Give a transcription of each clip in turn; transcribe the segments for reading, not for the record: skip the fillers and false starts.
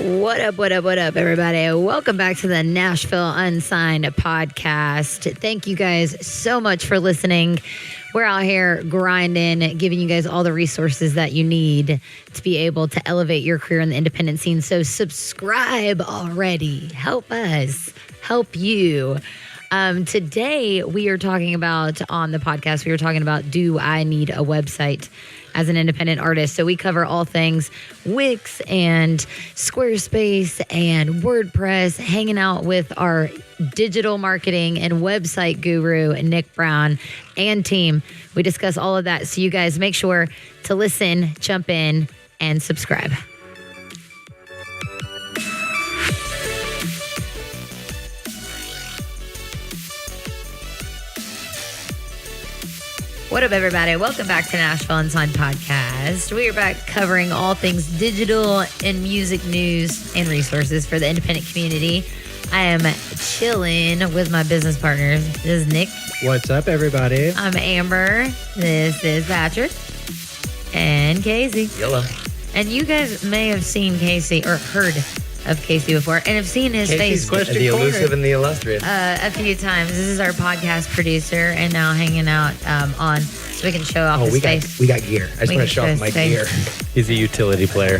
What up, everybody? Welcome back to the Nashville Unsigned podcast. Thank you guys so much for listening. We're out here grinding, giving you guys all the resources that you need to be able to elevate your career in the independent scene. So subscribe already. Help us help you. Today, we are talking about, on the podcast, we are talking about, do I need a website as an independent artist? So we cover all things Wix and Squarespace and WordPress, hanging out with our digital marketing and website guru, Nick Brown, and team. We discuss all of that. So you guys make sure to listen, jump in, and subscribe. What up, everybody? Welcome back to Nashville Unsigned podcast. We are back covering all things digital and music news and resources for the independent community. I am chilling with my business partners. This is Nick. What's up, everybody? I'm Amber. This is Patrick. And Casey. Yellow. And you guys may have seen Casey or heard of Casey before and have seen his Casey's face the elusive and the illustrious. a few times. This is our podcast producer and now hanging out on so we can show off his face. We got gear. I just want to show off my gear. He's a utility player.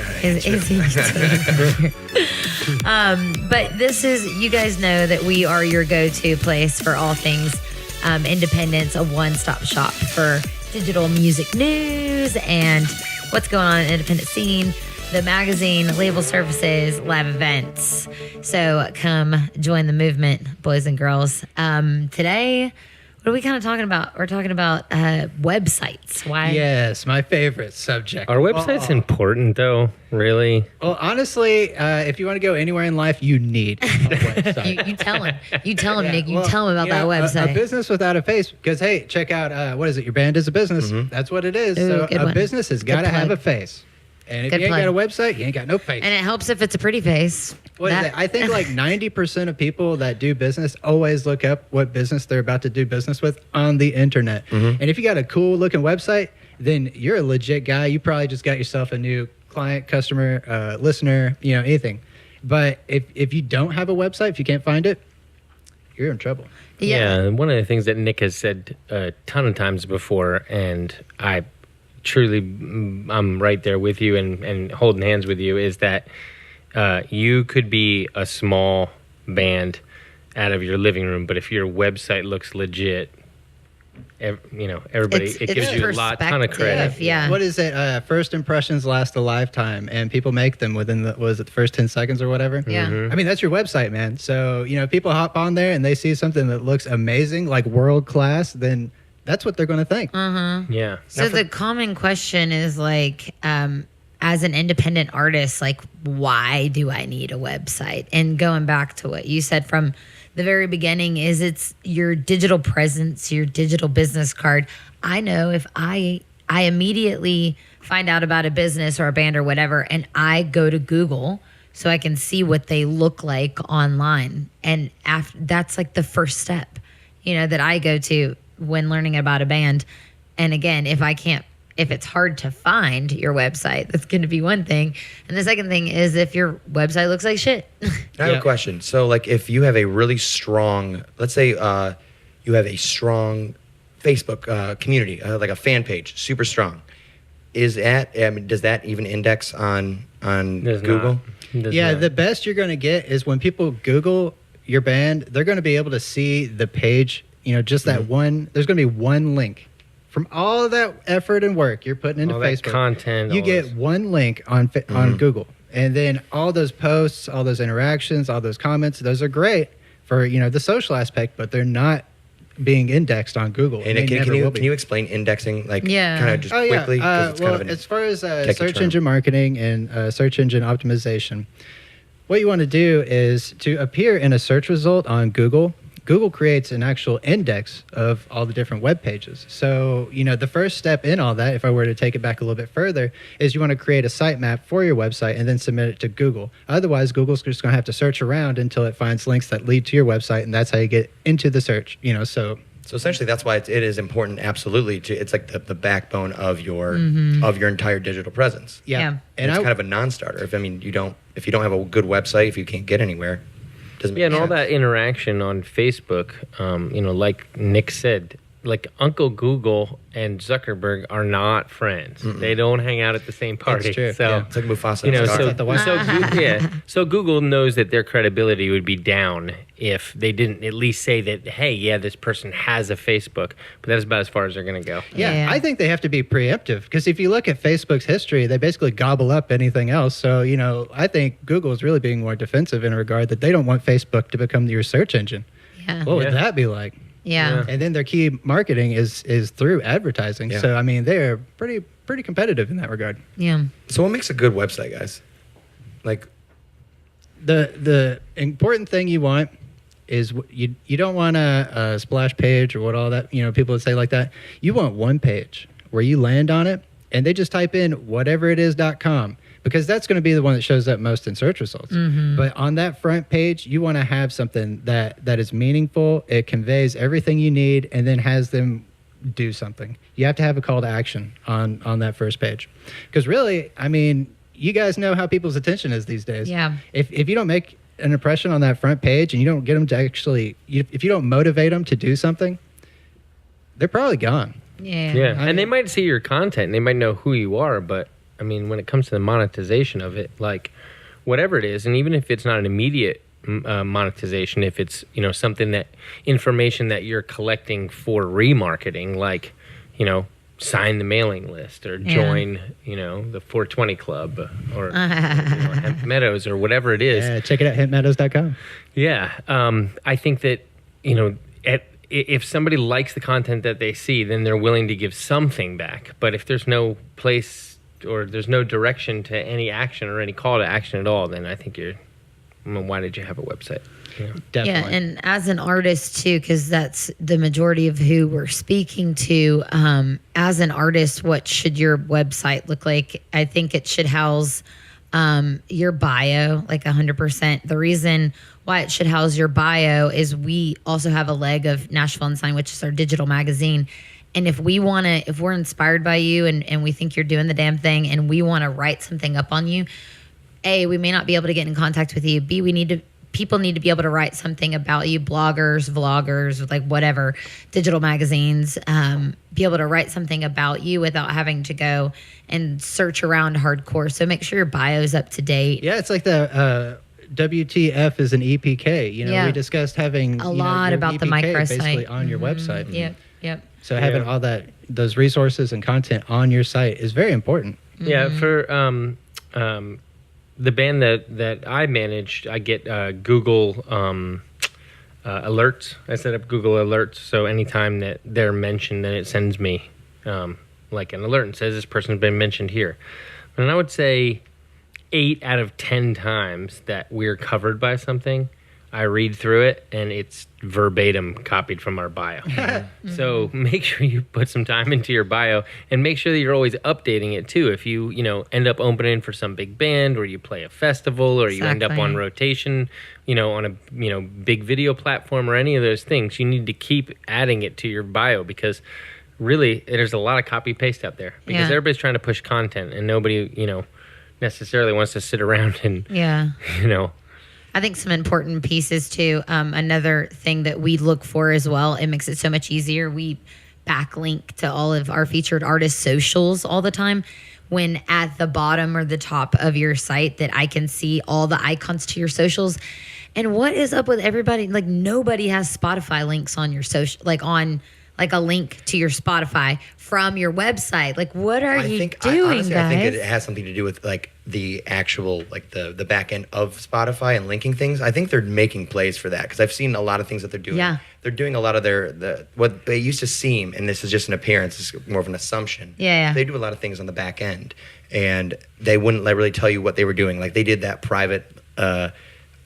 But this is, you guys know that we are your go-to place for all things independence, a one-stop shop for digital music news and what's going on in the independent scene, the magazine, label services, live events. So come join the movement, boys and girls. Today, what are we kind of talking about? We're talking about websites. Why? Yes, my favorite subject. Are websites important, though? Really? Well, honestly, if you want to go anywhere in life, you need a website. You tell him. You tell him, Nick. You tell him about that website. A business without a face. Because, hey, check out, what is it? Your band is a business. Mm-hmm. That's what it is. Ooh, so a business has got to have a face. And if Good you ain't plug. got a website, you ain't got no face. And it helps if it's a pretty face. What is it? I think like 90% of people that do business always look up what business they're about to do business with on the internet. Mm-hmm. And if you got a cool looking website, then you're a legit guy. You probably just got yourself a new client, customer, listener, anything. But if you don't have a website, if you can't find it, you're in trouble. Yeah. One of the things that Nick has said a ton of times before, and I truly, I'm right there with you and holding hands with you, is that you could be a small band out of your living room, but if your website looks legit, everybody, it gives you a ton of credit. Yeah. What is it? First impressions last a lifetime, and people make them within the first 10 seconds or whatever? Yeah. I mean, that's your website, man. So, people hop on there and they see something that looks amazing, like world class, then that's what they're going to think. Mm-hmm. Yeah. So the common question is like, as an independent artist, like, why do I need a website? And going back to what you said from the very beginning is it's your digital presence, your digital business card. I know if I immediately find out about a business or a band or whatever, and I go to Google so I can see what they look like online. And that's like the first step, that I go to when learning about a band. And again, if it's hard to find your website, that's going to be one thing. And the second thing is if your website looks like shit. I have a question. So, like, if you have a really strong, let's say you have a strong Facebook community, like a fan page, super strong, does that even index on Google? Yeah, the best you're going to get is when people Google your band, they're going to be able to see the page, just that one. There's going to be one link. From all of that effort and work you're putting into Facebook, content, you get one link on Google. And then all those posts, all those interactions, all those comments, those are great for, the social aspect, but they're not being indexed on Google. And can you explain indexing, like, kind of just quickly? As far as search engine marketing and search engine optimization, what you want to do is to appear in a search result on Google. Google creates an actual index of all the different web pages. So, the first step in all that, if I were to take it back a little bit further, is you want to create a sitemap for your website and then submit it to Google. Otherwise, Google's just going to have to search around until it finds links that lead to your website, and that's how you get into the search, So essentially, that's why it is important. Absolutely, it's like the backbone of your entire digital presence. Yeah. And it's kind of a non-starter. You don't if you don't have a good website, if you can't get anywhere, it doesn't make and all sense. that interaction on Facebook, like Nick said, like Uncle Google and Zuckerberg are not friends. They don't hang out at the same party. That's true. So Yeah. It's like Mufasa. you know, and Scar. so Google knows that their credibility would be down if they didn't at least say that, hey, yeah, this person has a Facebook, but that's about as far as they're going to go. Yeah, I think they have to be preemptive because if you look at Facebook's history, they basically gobble up anything else. So, I think Google is really being more defensive in a regard that they don't want Facebook to become your search engine. Yeah. What would that be like? Yeah. And then their key marketing is through advertising. Yeah. So, they're pretty competitive in that regard. Yeah. So what makes a good website, guys? Like, The important thing you want is you don't want a splash page or what all that, people would say like that. You want one page where you land on it and they just type in whateverit.com because that's going to be the one that shows up most in search results. But on that front page, you want to have something that is meaningful. It conveys everything you need and then has them do something. You have to have a call to action on that first page. Because really, you guys know how people's attention is these days. Yeah. If you don't make an impression on that front page and you don't get them to actually, if you don't motivate them to do something, they're probably gone. Yeah. Yeah, and they might see your content and they might know who you are, but when it comes to the monetization of it, like whatever it is, and even if it's not an immediate monetization, if it's something that information that you're collecting for remarketing, like sign the mailing list or join the 420 club or Hemp Meadows or whatever it is. Yeah, check it out, hempmeadows.com. Yeah, I think that if somebody likes the content that they see, then they're willing to give something back. But if there's no place or there's no direction to any action or any call to action at all, then I think why did you have a website? Definitely. Yeah, and as an artist too, because that's the majority of who we're speaking to. As an artist, what should your website look like? I think it should house your bio, like 100%. The reason why it should house your bio is we also have a leg of Nashville Unsigned, which is our digital magazine. And if we're inspired by you and we think you're doing the damn thing and we want to write something up on you, A, we may not be able to get in contact with you. B, people need to be able to write something about you, bloggers, vloggers, like whatever, digital magazines, be able to write something about you without having to go and search around hardcore. So make sure your bio is up to date. Yeah, it's like the WTF is an EPK. We discussed having a lot your about the EPK microsite basically on your website. Yep. So having all those resources and content on your site is very important. Yeah, for the band that I managed, I get Google alerts. I set up Google alerts, so anytime that they're mentioned, then it sends me like an alert and says this person's been mentioned here. And I would say 8 out of 10 times that we're covered by something, I read through it and it's verbatim copied from our bio. So make sure you put some time into your bio and make sure that you're always updating it too. If you end up opening for some big band or you play a festival or you end up on rotation, on a big video platform or any of those things, you need to keep adding it to your bio because really there's a lot of copy paste out there because everybody's trying to push content and nobody, necessarily wants to sit around and I think some important pieces too. Another thing that we look for as well, it makes it so much easier. We backlink to all of our featured artists' socials all the time. When at the bottom or the top of your site that I can see all the icons to your socials. And what is up with everybody? Like nobody has Spotify links on your social, like a link to your Spotify from your website. Like what are you doing, honestly, guys? I think it has something to do with like the actual like the back end of Spotify and linking things. I think they're making plays for that because I've seen a lot of things that they're doing. Yeah. They're doing a lot of what they used to seem, and this is just an appearance, it's more of an assumption. Yeah. They do a lot of things on the back end and they wouldn't really tell you what they were doing. Like they did that private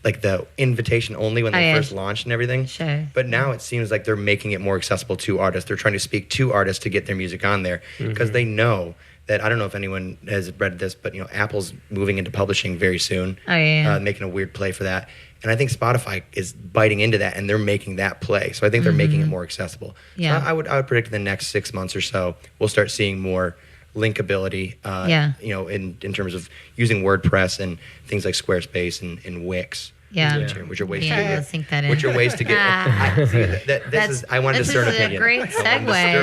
like the invitation only when they first launched and everything. Sure. But now it seems like they're making it more accessible to artists. They're trying to speak to artists to get their music on there because they know that, I don't know if anyone has read this, but Apple's moving into publishing very soon. Making a weird play for that. And I think Spotify is biting into that and they're making that play. So I think they're making it more accessible. Yeah. So I would predict in the next 6 months or so, we'll start seeing more linkability. Yeah. You know, in terms of using WordPress and things like Squarespace and Wix. Yeah. Which are ways Yeah, to let's get. think that in. Which are ways to get. I wanted to start an opinion.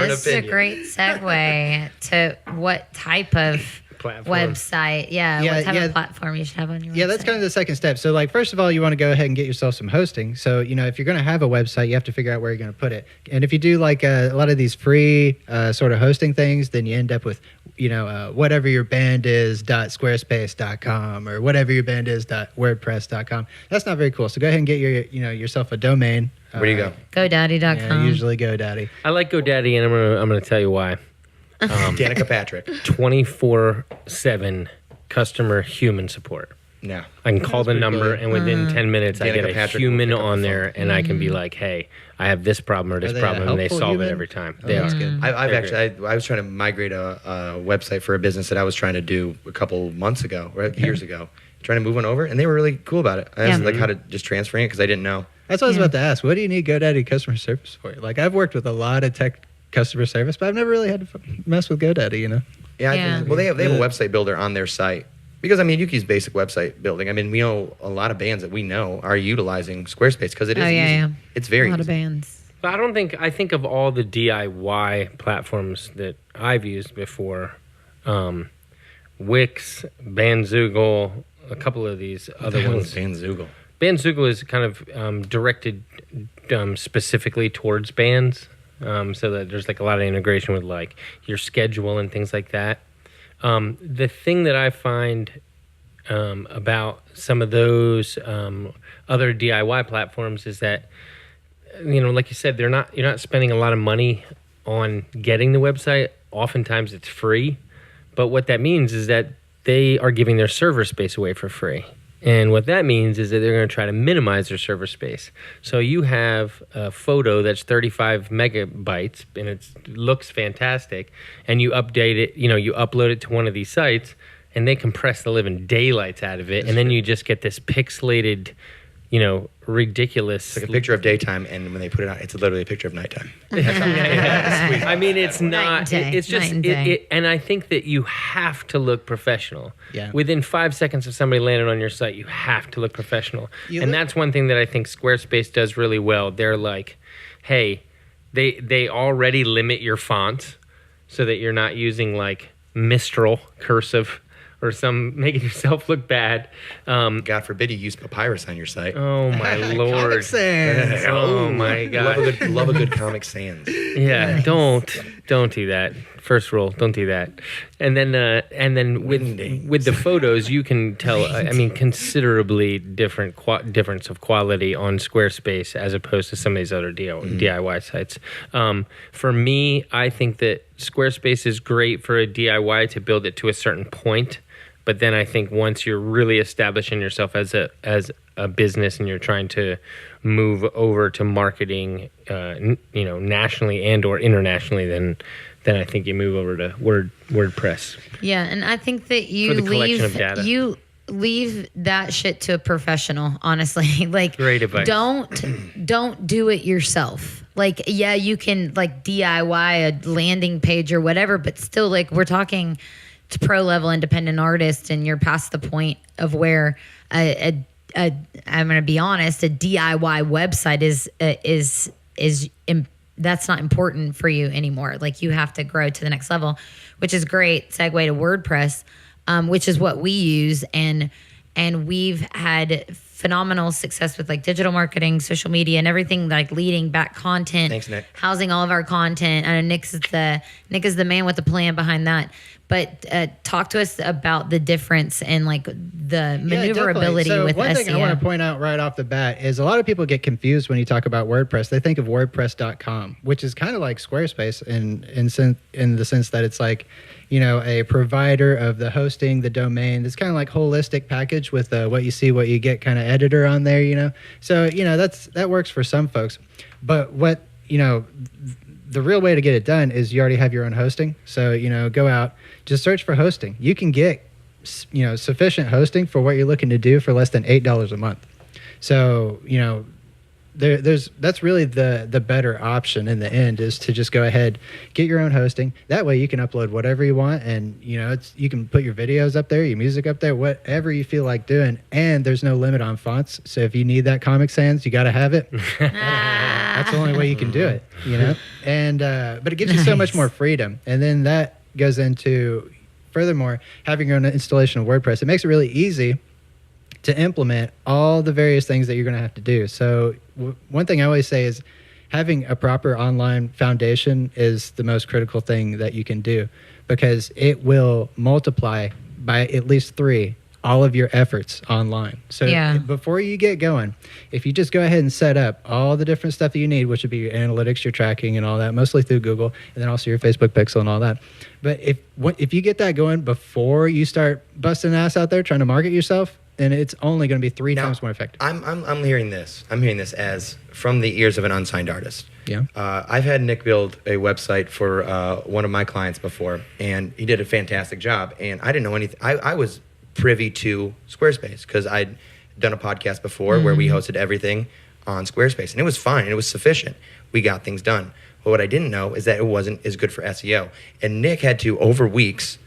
This is a great segue to what type of Platform. website. What type of platform you should have on your website. Yeah, that's kind of the second step. So, like, first of all, you want to go ahead and get yourself some hosting. So, you know, if you're going to have a website, you have to figure out where you're going to put it. And if you do like a lot of these free sort of hosting things, then you end up with, you know, whatever your band is .squarespace.com or whatever your band is .wordpress.com. That's not very cool. So go ahead and get yourself a domain. Where do you go? GoDaddy.com. Yeah, usually GoDaddy. I like GoDaddy, and I'm gonna tell you why. Danica Patrick. 24/7 customer human support. No. I can call the number, and within 10 minutes, I Danica get a Patrick human will pick up on the there, and I can be like, "Hey, I have this problem or this Are they a problem," and they helpful solve human? it every time. Oh, They that's are. good. I was trying to migrate a website for a business that I was trying to do a couple months ago, or years ago, trying to move one over, and they were really cool about it. I asked like how to just transferring it because I didn't know. That's what I was about to ask. What do you need GoDaddy customer service for? Like, I've worked with a lot of tech customer service, but I've never really had to mess with GoDaddy, you know? Yeah. Well, they have a website builder on their site. Because, I mean, you can use basic website building. I mean, we know a lot of bands that we know are utilizing Squarespace because it is easy. Yeah. It's very a lot easy. of bands. But I think of all the DIY platforms that I've used before, Wix, Bandzoogle, a couple of these other ones. Bandzoogle. Bandzoogle is kind of directed specifically towards bands, so that there's like a lot of integration with like your schedule and things like that. The thing that I find about some of those other DIY platforms is that, you know, like you said, you're not spending a lot of money on getting the website. Oftentimes it's free, but what that means is that they are giving their server space away for free. And what that means is that they're going to try to minimize their server space. So you have a photo that's 35 megabytes and it looks fantastic, and you update it, you know, you upload it to one of these sites, and they compress the living daylights out of it, and then you just get this pixelated, you know, ridiculous. It's like a picture of daytime, and when they put it out, it's literally a picture of nighttime. I mean, it's Night not. and day, It's just. night and day. And I think that you have to look professional. Yeah. Within 5 seconds of somebody landing on your site, you have to look professional. That's one thing that I think Squarespace does really well. They're like, hey, they already limit your font so that you're not using like Mistral cursive or making yourself look bad. God forbid you use papyrus on your site. Oh my Lord! Comic Sans. Oh my God! Love a good Comic Sans. Yeah, don't do that. First rule, don't do that. And then with the photos, you can tell. I mean, considerably difference of quality on Squarespace as opposed to some of these other DIY sites. For me, I think that Squarespace is great for a DIY to build it to a certain point. But then I think once you're really establishing yourself as a business and you're trying to move over to marketing, you know, nationally and or internationally, then I think you move over to WordPress. Yeah, and I think that For the collection of data. you leave that shit to a professional, honestly. Like, Great advice. Don't do it yourself. Like, yeah, you can like DIY a landing page or whatever, but still, like, we're talking to pro level independent artists, and you're past the point of where I'm going to be honest, a DIY website is that's not important for you anymore. Like, you have to grow to the next level, which is great. Segue to WordPress, which is what we use, and we've had phenomenal success with like digital marketing, social media, and everything, like leading back content. Thanks, Nick. Housing all of our content. I know Nick is the man with the plan behind that. But talk to us about the difference and like the maneuverability so with one SEO. thing I want to point out right off the bat is a lot of people get confused when you talk about WordPress. They think of WordPress.com, which is kind of like Squarespace in the sense that it's like, you know, a provider of the hosting, the domain. It's kind of like holistic package with what you see, what you get kind of editor on there, you know. So, you know, that works for some folks. But what, you know, the real way to get it done is you already have your own hosting. So, you know, go out, just search for hosting. You can get, you know, sufficient hosting for what you're looking to do for less than $8 a month. So, you know, that's really the better option in the end, is to just go ahead, get your own hosting. That way you can upload whatever you want, and you can put your videos up there, your music up there, whatever you feel like doing, and there's no limit on fonts. So if you need that Comic Sans, you got to have it. That's the only way you can do it, and but it gives you so much more freedom. And then that goes into, furthermore, having your own installation of WordPress. It makes it really easy to implement all the various things that you're going to have to do. So one thing I always say is having a proper online foundation is the most critical thing that you can do, because it will multiply by at least 3 all of your efforts online. So before you get going, if you just go ahead and set up all the different stuff that you need, which would be your analytics, your tracking and all that, mostly through Google, and then also your Facebook pixel and all that. But if you get that going before you start busting ass out there trying to market yourself, then it's only going to be 3 times more effective. I'm hearing this. I'm hearing this as from the ears of an unsigned artist. Yeah. I've had Nick build a website for one of my clients before, and he did a fantastic job. And I didn't know anything. I was privy to Squarespace because I'd done a podcast before where we hosted everything on Squarespace, and it was fine. It was sufficient. We got things done. But what I didn't know is that it wasn't as good for SEO. And Nick had to, over weeks,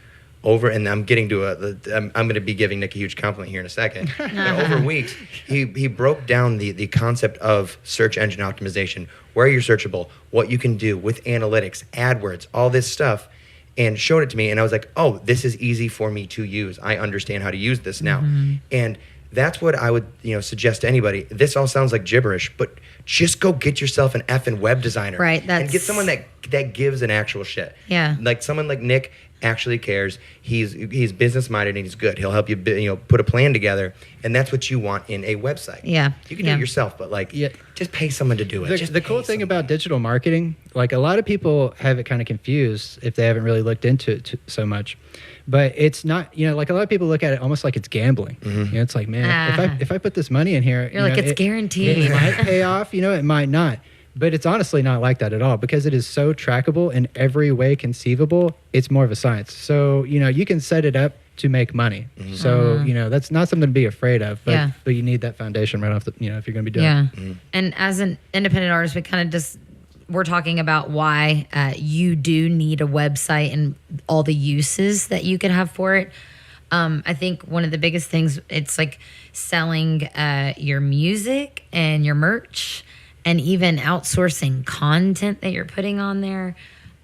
and I'm getting to I'm going to be giving Nick a huge compliment here in a second. But over weeks, he broke down the concept of search engine optimization, where you're searchable, what you can do with analytics, AdWords, all this stuff, and showed it to me. And I was like, oh, this is easy for me to use. I understand how to use this now. And that's what I would suggest to anybody. This all sounds like gibberish, but just go get yourself an effing web designer. Right. And get someone that gives an actual shit. Yeah. Like someone like Nick actually cares. He's business minded and he's good. He'll help you put a plan together, and that's what you want in a website. Yeah. You can do it yourself, but just pay someone to do it. The cool thing about digital marketing, like a lot of people have it kind of confused if they haven't really looked into it so much. But it's not, like a lot of people look at it almost like it's gambling. It's like, man, if I put this money in here, you're like, it's guaranteed. It might pay off, it might not. But it's honestly not like that at all, because it is so trackable in every way conceivable. It's more of a science. So, you can set it up to make money. So, that's not something to be afraid of. But, but you need that foundation right off if you're going to be doing it. And as an independent artist, we're talking about why you do need a website and all the uses that you could have for it. I think one of the biggest things, it's like selling your music and your merch, and even outsourcing content that you're putting on there,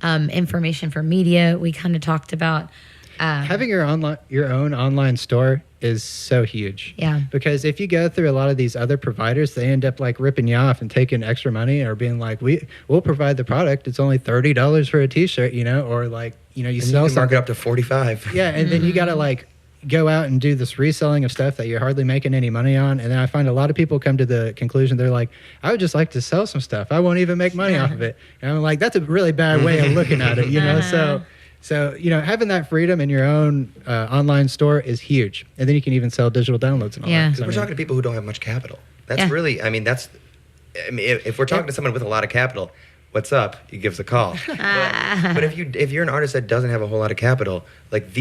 information for media. We kind of talked about having your own online store is so huge. Yeah. Because if you go through a lot of these other providers, they end up like ripping you off and taking extra money, or being like, we'll provide the product. It's only $30 for a T-shirt, or like you and sell you can mark something it up to $45. Yeah, and then you got to like go out and do this reselling of stuff that you're hardly making any money on. And then I find a lot of people come to the conclusion, they're like, I would just like to sell some stuff. I won't even make money off of it. And I'm like, that's a really bad way of looking at it, So, having that freedom in your own online store is huge. And then you can even sell digital downloads and all that. We're talking to people who don't have much capital. That's really, if we're talking to someone with a lot of capital, what's up? He gives a call. But if you're an artist that doesn't have a whole lot of capital, like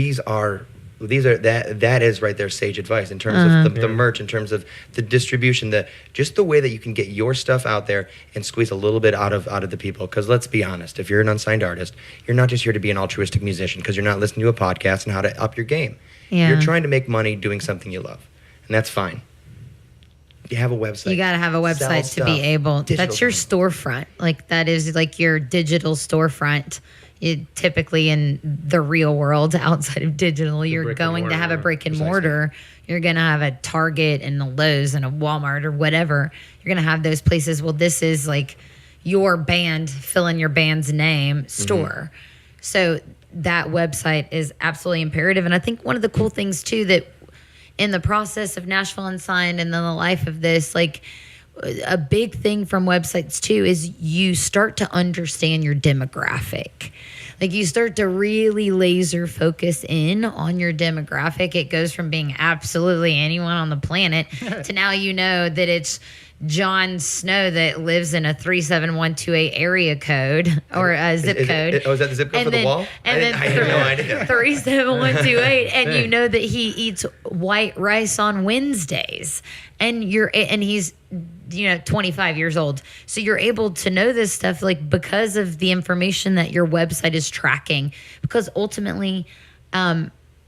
that is right there sage advice in terms of the merch, in terms of the distribution, just the way that you can get your stuff out there and squeeze a little bit out of the people. Because let's be honest, if you're an unsigned artist, you're not just here to be an altruistic musician because you're not listening to a podcast on how to up your game. You're trying to make money doing something you love, and that's fine. You have a website. You got to have a website to be able. That's your storefront. Like that is like your digital storefront. Typically in the real world, outside of digital, you're going to have a brick and mortar. You're going to have a Target and a Lowe's and a Walmart or whatever. You're going to have those places. Well, this is like your band, fill in your band's name, store. So that website is absolutely imperative. And I think one of the cool things too, that in the process of Nashville Unsigned and then the life of this, like a big thing from websites too is you start to understand your demographic. Like you start to really laser focus in on your demographic. It goes from being absolutely anyone on the planet to now that it's John Snow that lives in a 37128 area code or a zip code. Is that the zip code for the wall? And then I had no idea. 37128, and you know that he eats white rice on Wednesdays, and he's 25 years old. So you're able to know this stuff like because of the information that your website is tracking. Because ultimately,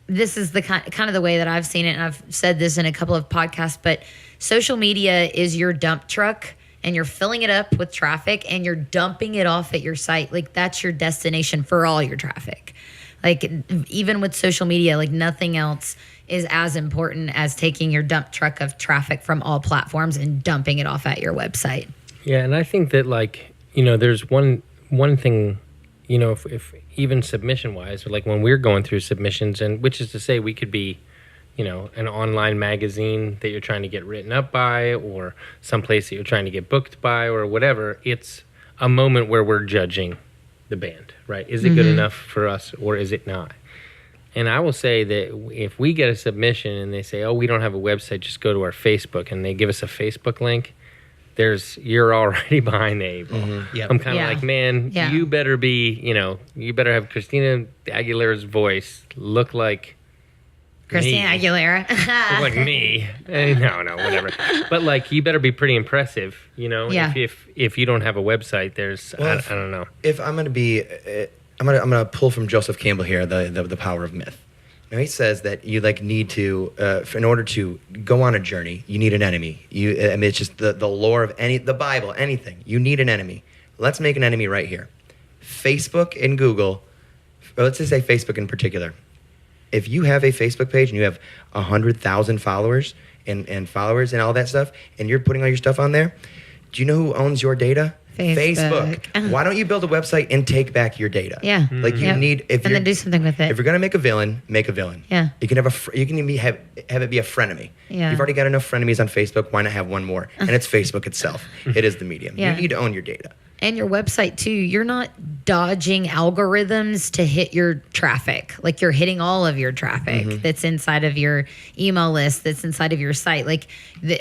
this is the kind of the way that I've seen it, and I've said this in a couple of podcasts, but social media is your dump truck, and you're filling it up with traffic and you're dumping it off at your site. Like that's your destination for all your traffic. Like even with social media, like nothing else is as important as taking your dump truck of traffic from all platforms and dumping it off at your website. Yeah, and I think that there's one thing, if even submission wise, like when we're going through submissions, and which is to say we could be an online magazine that you're trying to get written up by, or someplace that you're trying to get booked by, or whatever. It's a moment where we're judging the band, right? Is it good enough for us, or is it not? And I will say that if we get a submission and they say, oh, we don't have a website, just go to our Facebook, and they give us a Facebook link, you're already behind the eight ball. Mm-hmm. Yep. I'm kind of like, man, you better be, you better have Christina Aguilera's voice, look like Christina Aguilera. Look like me. No, whatever. But you better be pretty impressive, Yeah. If you don't have a website, I don't know. If I'm going to be, I'm gonna pull from Joseph Campbell here, the power of myth. He says that you need to, in order to go on a journey, you need an enemy. It's just the lore of the Bible, anything. You need an enemy. Let's make an enemy right here. Facebook and Google, or let's just say Facebook in particular. If you have a Facebook page and you have 100,000 followers and followers and all that stuff, and you're putting all your stuff on there, do you know who owns your data? Facebook. Why don't you build a website and take back your data? Yeah. You need and then do something with it. If you're gonna make a villain, make a villain. Yeah. You can have have it be a frenemy. Yeah. You've already got enough frenemies on Facebook. Why not have one more? And it's Facebook itself. It is the medium. Yeah. You need to own your data. And your website too. You're not dodging algorithms to hit your traffic. Like you're hitting all of your traffic that's inside of your email list, that's inside of your site. Like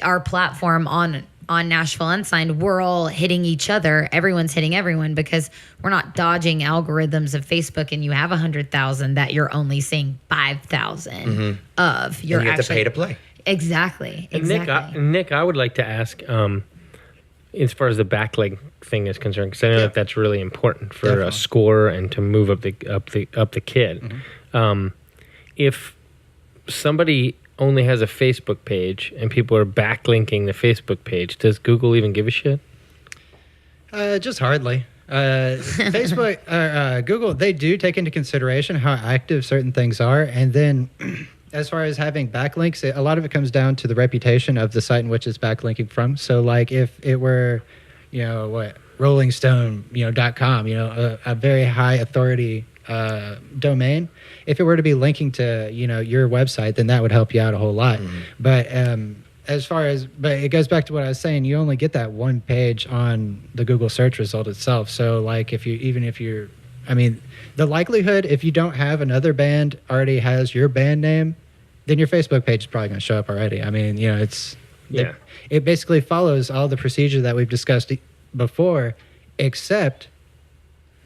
our platform on Nashville Unsigned, we're all hitting each other. Everyone's hitting everyone because we're not dodging algorithms of Facebook, and you have 100,000 that you're only seeing 5,000 of. You have to pay to play. Exactly. Nick, I would like to ask, as far as the backlink thing is concerned, because I know that's really important for a score and to move up the kid. If somebody only has a Facebook page and people are backlinking the Facebook page, does Google even give a shit? Just hardly. Facebook or Google, they do take into consideration how active certain things are, and then as far as having backlinks, a lot of it comes down to the reputation of the site in which it's backlinking from. So if it were, Rolling Stone, .com, a very high authority domain, if it were to be linking to your website, then that would help you out a whole lot. But but it goes back to what I was saying, you only get that one page on the Google search result itself. So the likelihood, if you don't have another band already has your band name, then your Facebook page is probably going to show up already. It basically follows all the procedure that we've discussed before, except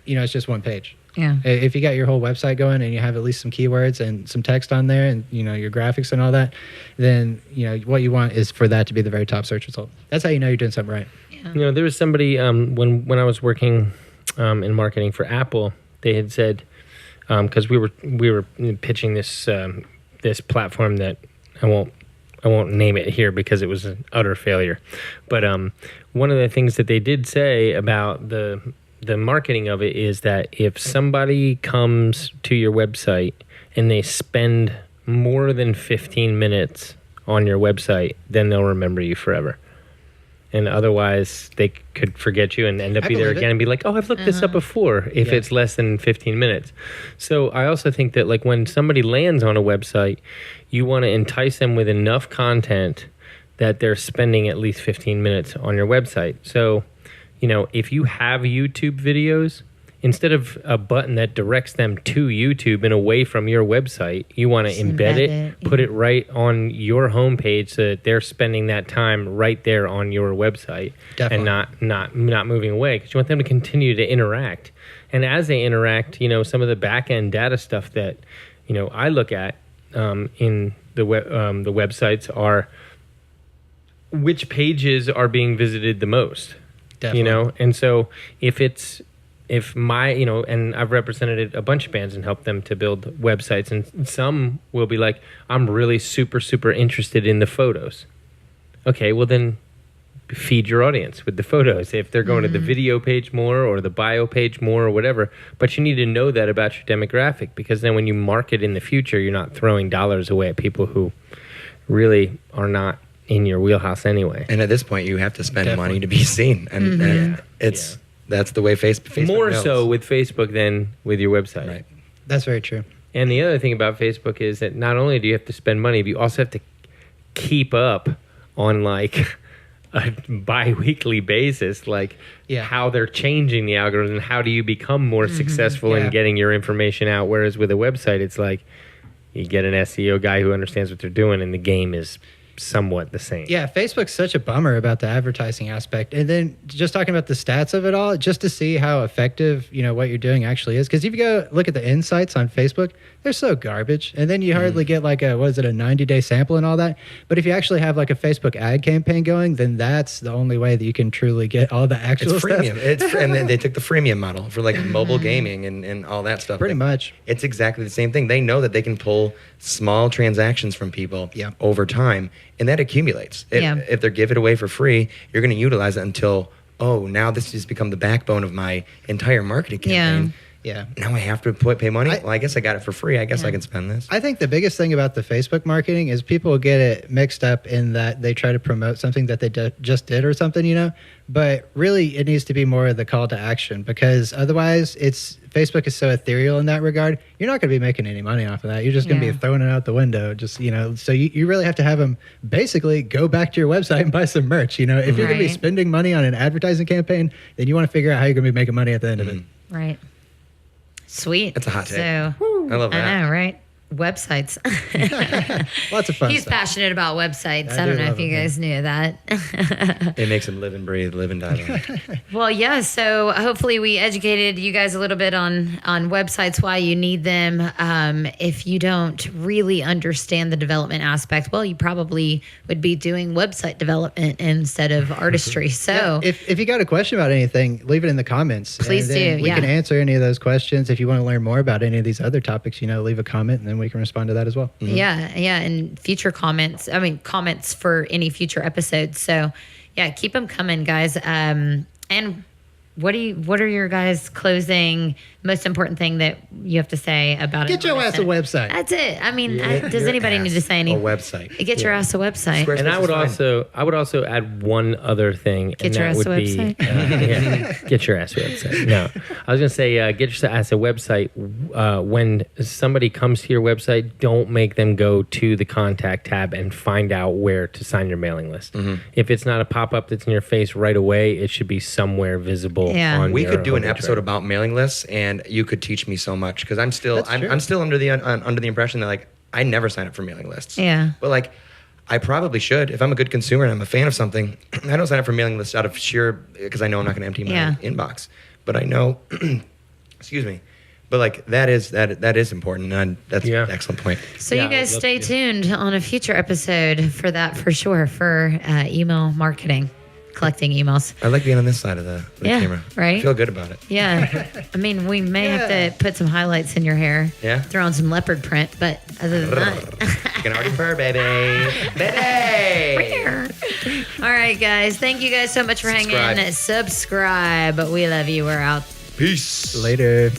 it's just one page. Yeah. If you got your whole website going and you have at least some keywords and some text on there and your graphics and all that, then what you want is for that to be the very top search result. That's how you know you're doing something right. Yeah. There was somebody when I was working in marketing for Apple, they had said because we were pitching this platform that I won't name it here because it was an utter failure, but one of the things that they did say about the marketing of it is that if somebody comes to your website and they spend more than 15 minutes on your website, then they'll remember you forever. And otherwise, they could forget you and end up there again and be like, oh, I've looked this up before, if it's less than 15 minutes. So I also think that when somebody lands on a website, you want to entice them with enough content that they're spending at least 15 minutes on your website. So if you have YouTube videos instead of a button that directs them to YouTube and away from your website, you want to embed it, put it right on your homepage so that they're spending that time right there on your website. Definitely. And not moving away, because you want them to continue to interact. And as they interact, some of the back end data stuff that I look at in the websites are which pages are being visited the most. Definitely. And so if my, and I've represented a bunch of bands and helped them to build websites, and some will be like, I'm really super, super interested in the photos. Okay, well then feed your audience with the photos. If they're going to the video page more or the bio page more or whatever, but you need to know that about your demographic, because then when you market in the future, you're not throwing dollars away at people who really are not in your wheelhouse anyway. And at this point, you have to spend money to be seen, and that's the way Facebook more knows. so with Facebook than with your website. Right. That's very true. And the other thing about Facebook is that not only do you have to spend money, but you also have to keep up on like a bi-weekly basis, like how they're changing the algorithm and how do you become more successful in getting your information out. Whereas with a website, it's like you get an SEO guy who understands what they're doing and the game is somewhat the same. Yeah, Facebook's such a bummer about the advertising aspect. And then just talking about the stats of it all, just to see how effective, what you're doing actually is. Because if you go look at the insights on Facebook, they're so garbage. And then you hardly get like a 90-day sample and all that. But if you actually have like a Facebook ad campaign going, then that's the only way that you can truly get all the actual It's freemium. And then they took the freemium model for like mobile gaming and all that stuff. Pretty much. It's exactly the same thing. They know that they can pull small transactions from people over time, and that accumulates. If they give it away for free, you're going to utilize it until, now this has become the backbone of my entire marketing campaign. Yeah. Now I have to pay money? Well, I guess I got it for free. I guess I can spend this. I think the biggest thing about the Facebook marketing is people get it mixed up in that they try to promote something that they just did or something, But really, it needs to be more of the call to action, because otherwise, Facebook is so ethereal in that regard. You're not going to be making any money off of that. You're just going to be throwing it out the window. So you really have to have them basically go back to your website and buy some merch. If you're going to be spending money on an advertising campaign, then you want to figure out how you're going to be making money at the end of it. Right. Sweet. That's a hot take. So, I love that. I know, right? Websites. Lots of fun He's stuff. passionate about websites. I do don't know love if you them, guys knew that. It makes them live and breathe, live and die. Well, yeah. So hopefully we educated you guys a little bit on websites, why you need them. If you don't really understand the development aspect, well, you probably would be doing website development instead of artistry. So if you got a question about anything, leave it in the comments. Please and then do, We yeah. can answer any of those questions. If you want to learn more about any of these other topics, leave a comment, and then we can respond to that as well. yeah, and future comments. Comments for any future episodes. So yeah, keep them coming, guys. And what are your guys' closing most important thing that you have to say about it? Get your ass a website. That's it. Does anybody need to say anything? A website. Get your ass a website. Squarespace And I would also add one other thing. Get and your that ass would a be, website. get your ass a website. No, I was going to say, get your ass a website. When somebody comes to your website, don't make them go to the contact tab and find out where to sign your mailing list. If it's not a pop-up that's in your face right away, it should be somewhere visible. Yeah. On We your could do an homepage, episode right? about mailing lists, and you could teach me so much, because I'm still under the impression that like I never sign up for mailing lists. Yeah. But like I probably should. If I'm a good consumer and I'm a fan of something, I don't sign up for mailing lists out of sheer because I know I'm not going to empty my inbox. But I know, excuse me. But like that is important, and that's an excellent point. So you guys stay tuned on a future episode for that for sure, for email marketing, collecting emails. I like being on this side of the camera. Right? I feel good about it. Yeah. We may have to put some highlights in your hair. Yeah. Throw on some leopard print, but other than that. You can already purr, baby. Baby! All right, guys. Thank you guys so much for hanging. Subscribe. We love you. We're out. Peace. Later.